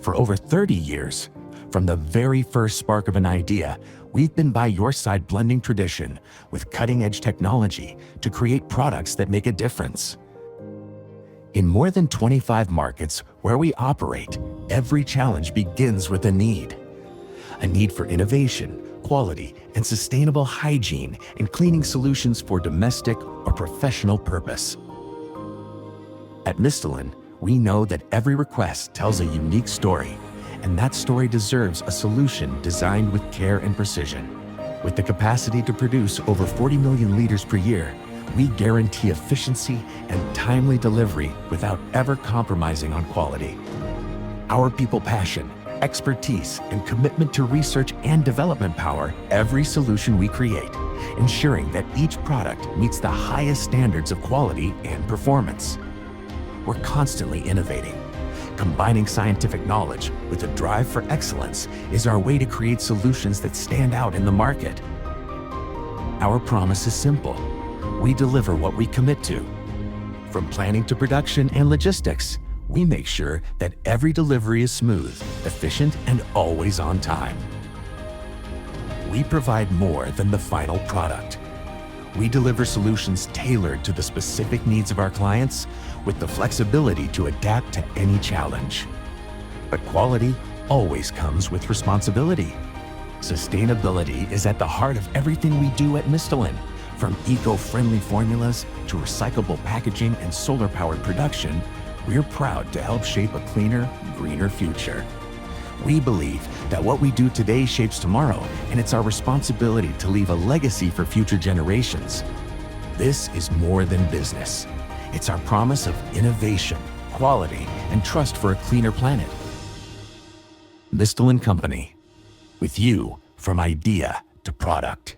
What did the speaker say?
For over 30 years, from the very first spark of an idea, we've been by your side blending tradition with cutting-edge technology to create products that make a difference. In more than 25 markets where we operate, every challenge begins with a need. A need for innovation, quality, and sustainable hygiene and cleaning solutions for domestic or professional purpose. At Mistolin, we know that every request tells a unique story, and that story deserves a solution designed with care and precision. With the capacity to produce over 40 million liters per year, we guarantee efficiency and timely delivery without ever compromising on quality. Our people passion, expertise, and commitment to research and development power every solution we create, ensuring that each product meets the highest standards of quality and performance. We're constantly innovating. Combining scientific knowledge with a drive for excellence is our way to create solutions that stand out in the market. Our promise is simple. We deliver what we commit to. From planning to production and logistics, we make sure that every delivery is smooth, efficient, and always on time. We provide more than the final product. We deliver solutions tailored to the specific needs of our clients with the flexibility to adapt to any challenge. But quality always comes with responsibility. Sustainability is at the heart of everything we do at Mistolin. From eco-friendly formulas to recyclable packaging and solar-powered production, we're proud to help shape a cleaner, greener future. We believe that what we do today shapes tomorrow, and it's our responsibility to leave a legacy for future generations. This is more than business. It's our promise of innovation, quality, and trust for a cleaner planet. Mistolin Company, with you from idea to product.